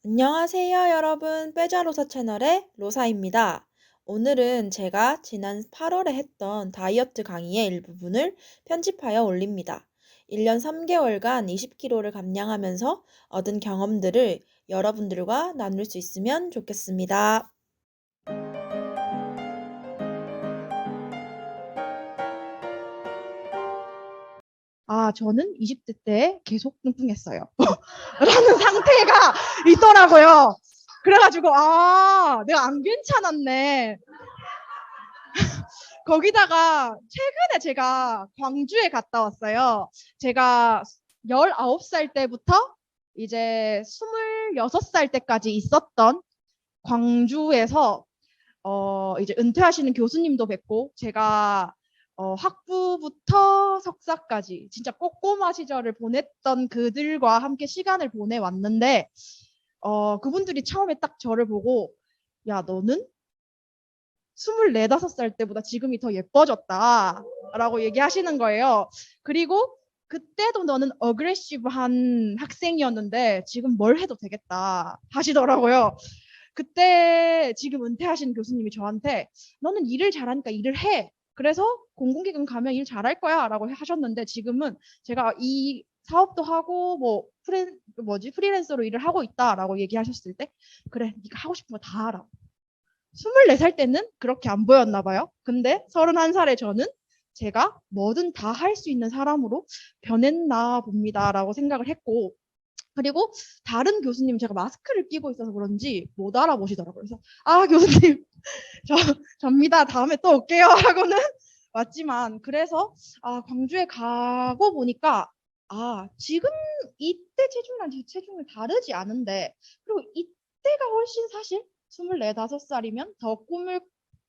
안녕하세요, 여러분. 빼자로사 채널의 로사입니다. 오늘은 제가 지난 8월에 했던 다이어트 강의의 일부분을 편집하여 올립니다. 1년 3개월간 20kg를 감량하면서 얻은 경험들을 여러분들과 나눌 수 있으면 좋겠습니다. 저는 20대 때 계속 뚱뚱했어요. 라는 상태가 있더라고요. 그래가지고, 내가 안 괜찮았네. 거기다가 최근에 제가 광주에 갔다 왔어요. 제가 19살 때부터 이제 26살 때까지 있었던 광주에서 이제 은퇴하시는 교수님도 뵙고 제가 학부부터 석사까지 진짜 꼬꼬마 시절을 보냈던 그들과 함께 시간을 보내왔는데 그분들이 처음에 딱 저를 보고 야 너는 24, 5살 때보다 지금이 더 예뻐졌다 라고 얘기하시는 거예요. 그리고 그때도 너는 어그레시브한 학생이었는데 지금 뭘 해도 되겠다 하시더라고요. 그때 지금 은퇴하신 교수님이 저한테 너는 일을 잘하니까 일을 해. 그래서 공공기관 가면 일 잘할 거야 라고 하셨는데 지금은 제가 이 사업도 하고 뭐 프리랜서로 일을 하고 있다라고 얘기하셨을 때 그래 네가 하고 싶은 거 다 하라. 24살 때는 그렇게 안 보였나 봐요. 근데 31살의 저는 제가 뭐든 다 할 수 있는 사람으로 변했나 봅니다라고 생각을 했고 그리고 다른 교수님 제가 마스크를 끼고 있어서 그런지 못 알아보시더라고요. 그래서 교수님 저 접니다. 다음에 또 올게요 하고는 왔지만 그래서 광주에 가고 보니까 지금 이때 체중이랑 제 체중이 다르지 않은데 그리고 이때가 훨씬 사실 24, 5살이면 더 꿈을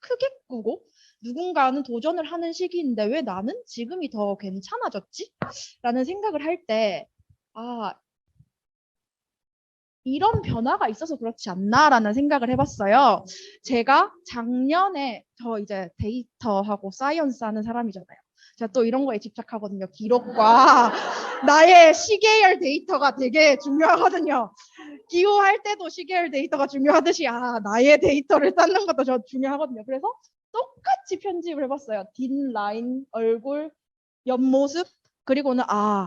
크게 꾸고 누군가는 도전을 하는 시기인데 왜 나는 지금이 더 괜찮아졌지? 라는 생각을 할 때, 이런 변화가 있어서 그렇지 않나라는 생각을 해봤어요. 제가 작년에 저 이제 데이터하고 사이언스 하는 사람이잖아요. 제가 또 이런 거에 집착하거든요. 기록과 나의 시계열 데이터가 되게 중요하거든요. 기호할 때도 시계열 데이터가 중요하듯이 나의 데이터를 쌓는 것도 저 중요하거든요. 그래서 똑같이 편집을 해봤어요. 뒷라인, 얼굴, 옆모습 그리고는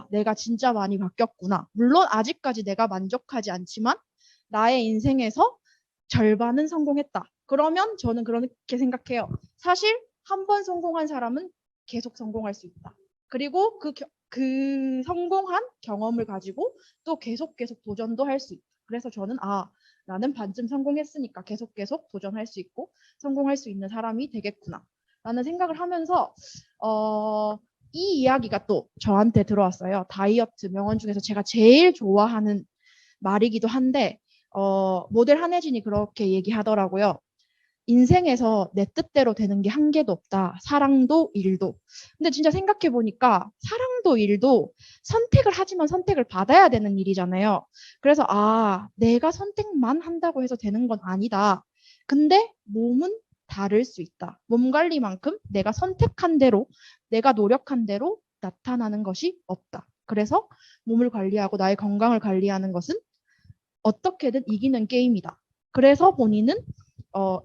내가 진짜 많이 바뀌었구나. 물론 아직까지 내가 만족하지 않지만 나의 인생에서 절반은 성공했다. 그러면 저는 그렇게 생각해요. 사실 한 번 성공한 사람은 계속 성공할 수 있다. 그리고 그 성공한 경험을 가지고 또 계속 도전도 할 수 있다. 그래서 저는 나는 반쯤 성공했으니까 계속 도전할 수 있고 성공할 수 있는 사람이 되겠구나. 라는 생각을 하면서 이 이야기가 또 저한테 들어왔어요. 다이어트 명언 중에서 제가 제일 좋아하는 말이기도 한데 모델 한혜진이 그렇게 얘기하더라고요. 인생에서 내 뜻대로 되는 게 한 개도 없다. 사랑도 일도. 근데 진짜 생각해 보니까 사랑도 일도 선택을 하지만 선택을 받아야 되는 일이잖아요. 그래서 내가 선택만 한다고 해서 되는 건 아니다. 근데 몸은 다를 수 있다. 몸 관리만큼 내가 선택한 대로, 내가 노력한 대로 나타나는 것이 없다. 그래서 몸을 관리하고 나의 건강을 관리하는 것은 어떻게든 이기는 게임이다. 그래서 본인은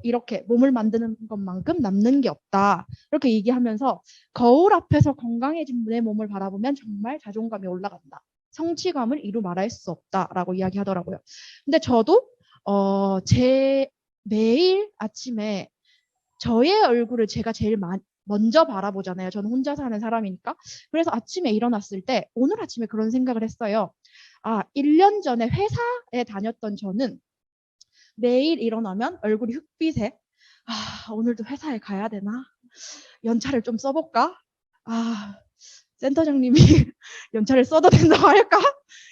이렇게 몸을 만드는 것만큼 남는 게 없다. 이렇게 얘기하면서 거울 앞에서 건강해진 내 몸을 바라보면 정말 자존감이 올라간다. 성취감을 이루 말할 수 없다라고 이야기하더라고요. 근데 저도 제 매일 아침에 저의 얼굴을 제가 제일 먼저 바라보잖아요. 저는 혼자 사는 사람이니까. 그래서 아침에 일어났을 때 오늘 아침에 그런 생각을 했어요. 1년 전에 회사에 다녔던 저는 매일 일어나면 얼굴이 흑빛에 오늘도 회사에 가야 되나? 연차를 좀 써볼까? 센터장님이 연차를 써도 된다고 할까?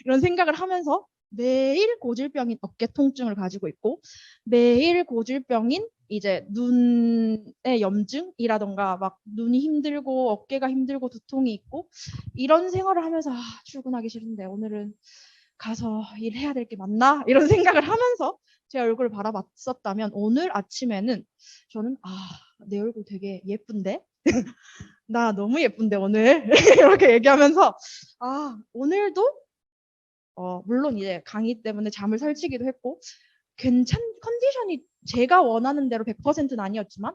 이런 생각을 하면서 매일 고질병인 어깨 통증을 가지고 있고 매일 고질병인 이제 눈의 염증이라던가 막 눈이 힘들고 어깨가 힘들고 두통이 있고 이런 생활을 하면서 출근하기 싫은데 오늘은 가서 일해야 될 게 맞나? 이런 생각을 하면서 제 얼굴을 바라봤었다면 오늘 아침에는 저는 내 얼굴 되게 예쁜데? 나 너무 예쁜데 오늘? 이렇게 얘기하면서 오늘도 물론 이제 강의 때문에 잠을 설치기도 했고 컨디션이 제가 원하는 대로 100%는 아니었지만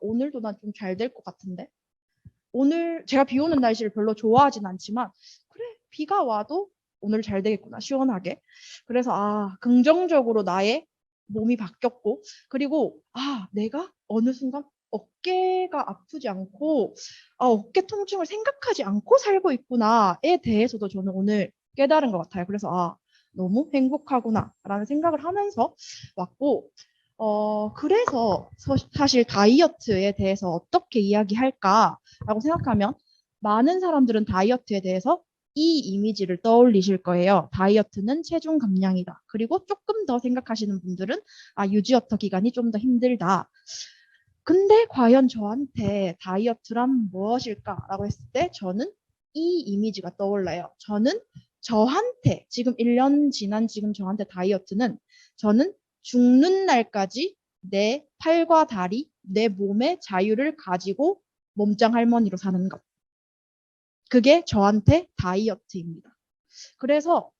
오늘도 난 좀 잘 될 것 같은데 오늘 제가 비 오는 날씨를 별로 좋아하진 않지만 그래 비가 와도 오늘 잘 되겠구나 시원하게. 그래서 긍정적으로 나의 몸이 바뀌었고 그리고 내가 어느 순간 어깨가 아프지 않고 어깨 통증을 생각하지 않고 살고 있구나에 대해서도 저는 오늘 깨달은 것 같아요. 그래서 너무 행복하구나라는 생각을 하면서 왔고 그래서 사실 다이어트에 대해서 어떻게 이야기할까라고 생각하면 많은 사람들은 다이어트에 대해서 이 이미지를 떠올리실 거예요. 다이어트는 체중 감량이다. 그리고 조금 더 생각하시는 분들은 유지어터 기간이 좀 더 힘들다. 근데 과연 저한테 다이어트란 무엇일까라고 했을 때 저는 이 이미지가 떠올라요. 저는 저한테 지금 1년 지난 지금 저한테 다이어트는 저는 죽는 날까지 내 팔과 다리, 내 몸의 자유를 가지고 몸짱 할머니로 사는 것. 그게 저한테 다이어트입니다. 그래서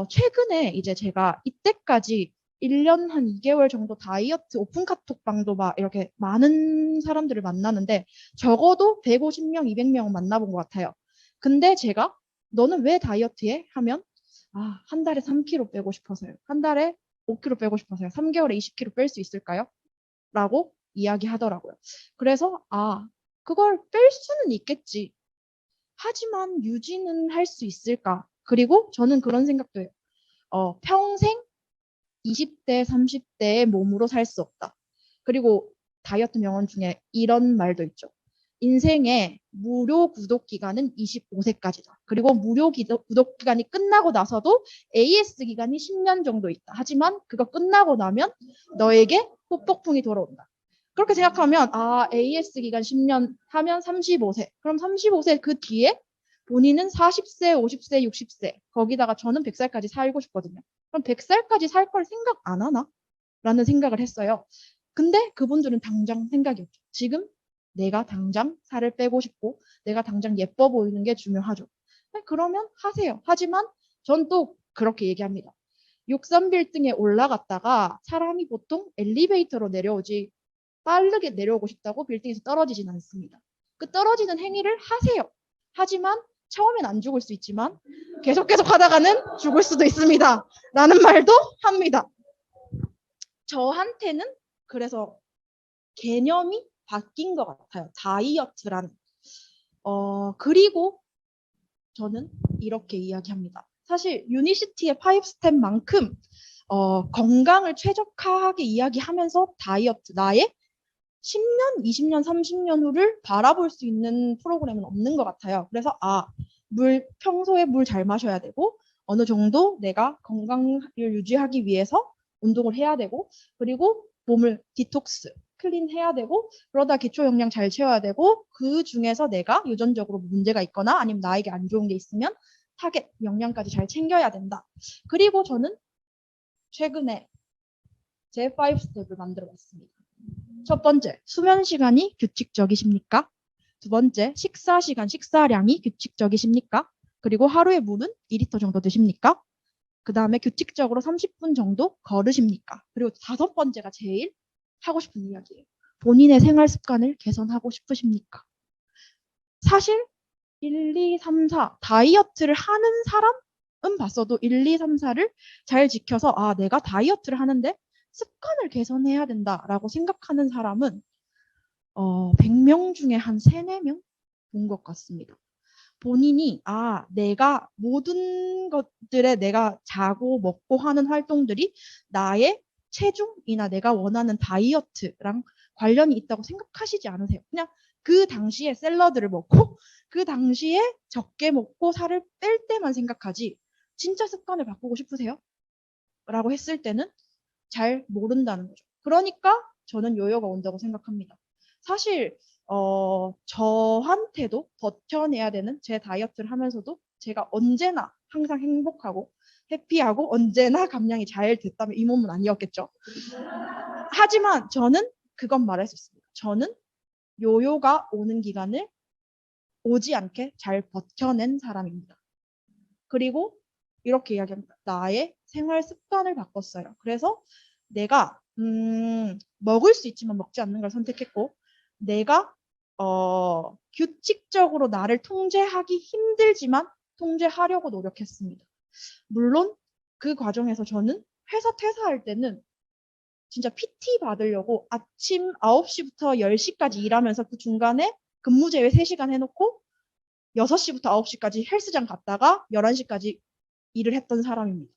최근에 이제 제가 이때까지 1년 한 2개월 정도 다이어트 오픈 카톡방도 막 이렇게 많은 사람들을 만나는데 적어도 150명, 200명은 만나본 것 같아요. 근데 제가 너는 왜 다이어트 해? 하면 한 달에 3kg 빼고 싶어서요. 한 달에 5kg 빼고 싶어서요. 3개월에 20kg 뺄 수 있을까요? 라고 이야기하더라고요. 그래서 그걸 뺄 수는 있겠지. 하지만 유지는 할 수 있을까? 그리고 저는 그런 생각도 해요. 평생 20대, 30대의 몸으로 살 수 없다. 그리고 다이어트 명언 중에 이런 말도 있죠. 인생의 무료 구독 기간은 25세까지다. 그리고 무료 구독 기간이 끝나고 나서도 AS 기간이 10년 정도 있다. 하지만 그거 끝나고 나면 너에게 후폭풍이 돌아온다. 그렇게 생각하면 AS 기간 10년 하면 35세. 그럼 35세 그 뒤에 본인은 40세, 50세, 60세. 거기다가 저는 100살까지 살고 싶거든요. 그럼 100살까지 살 걸 생각 안 하나? 라는 생각을 했어요. 근데 그분들은 당장 생각이 없죠. 지금 내가 당장 살을 빼고 싶고 내가 당장 예뻐 보이는 게 중요하죠. 그러면 하세요. 하지만 전 또 그렇게 얘기합니다. 63빌딩에 올라갔다가 사람이 보통 엘리베이터로 내려오지 빠르게 내려오고 싶다고 빌딩에서 떨어지진 않습니다. 그 떨어지는 행위를 하세요. 하지만 처음엔 안 죽을 수 있지만 계속 하다가는 죽을 수도 있습니다. 라는 말도 합니다. 저한테는 그래서 개념이 바뀐 것 같아요. 다이어트라는. 그리고 저는 이렇게 이야기합니다. 사실 유니시티의 5스텝만큼 건강을 최적화하게 이야기하면서 다이어트, 나의 10년, 20년, 30년 후를 바라볼 수 있는 프로그램은 없는 것 같아요. 그래서 평소에 물 잘 마셔야 되고 어느 정도 내가 건강을 유지하기 위해서 운동을 해야 되고 그리고 몸을 디톡스, 클린해야 되고 그러다 기초 영양 잘 채워야 되고 그 중에서 내가 유전적으로 문제가 있거나 아니면 나에게 안 좋은 게 있으면 타겟 영양까지 잘 챙겨야 된다. 그리고 저는 최근에 제 5스텝을 만들어 봤습니다. 첫 번째, 수면 시간이 규칙적이십니까? 두 번째, 식사 시간, 식사량이 규칙적이십니까? 그리고 하루에 물은 2리터 정도 드십니까? 그 다음에 규칙적으로 30분 정도 걸으십니까? 그리고 다섯 번째가 제일 하고 싶은 이야기예요. 본인의 생활 습관을 개선하고 싶으십니까? 사실 1, 2, 3, 4 다이어트를 하는 사람은 봤어도 1, 2, 3, 4를 잘 지켜서 내가 다이어트를 하는데 습관을 개선해야 된다라고 생각하는 사람은 100명 중에 한 3, 4명 본 것 같습니다. 본인이 내가 모든 것들에 내가 자고 먹고 하는 활동들이 나의 체중이나 내가 원하는 다이어트랑 관련이 있다고 생각하시지 않으세요. 그냥 그 당시에 샐러드를 먹고 그 당시에 적게 먹고 살을 뺄 때만 생각하지 진짜 습관을 바꾸고 싶으세요? 라고 했을 때는 잘 모른다는 거죠. 그러니까 저는 요요가 온다고 생각합니다. 사실 저한테도 버텨내야 되는 제 다이어트를 하면서도 제가 언제나 항상 행복하고 해피하고 언제나 감량이 잘 됐다면 이 몸은 아니었겠죠. 하지만 저는 그건 말할 수 있습니다. 저는 요요가 오는 기간을 오지 않게 잘 버텨낸 사람입니다. 그리고 이렇게 이야기합니다. 나의 생활 습관을 바꿨어요. 그래서 내가 먹을 수 있지만 먹지 않는 걸 선택했고 내가 규칙적으로 나를 통제하기 힘들지만 통제하려고 노력했습니다. 물론 그 과정에서 저는 회사 퇴사할 때는 진짜 PT 받으려고 아침 9시부터 10시까지 일하면서 그 중간에 근무 제외 3시간 해놓고 6시부터 9시까지 헬스장 갔다가 11시까지 일을 했던 사람입니다.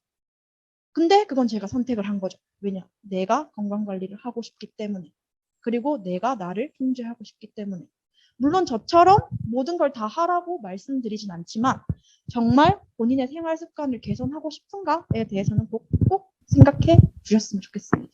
근데 그건 제가 선택을 한 거죠. 왜냐? 내가 건강관리를 하고 싶기 때문에. 그리고 내가 나를 통제하고 싶기 때문에. 물론 저처럼 모든 걸 다 하라고 말씀드리진 않지만 정말 본인의 생활 습관을 개선하고 싶은가에 대해서는 꼭 생각해 주셨으면 좋겠습니다.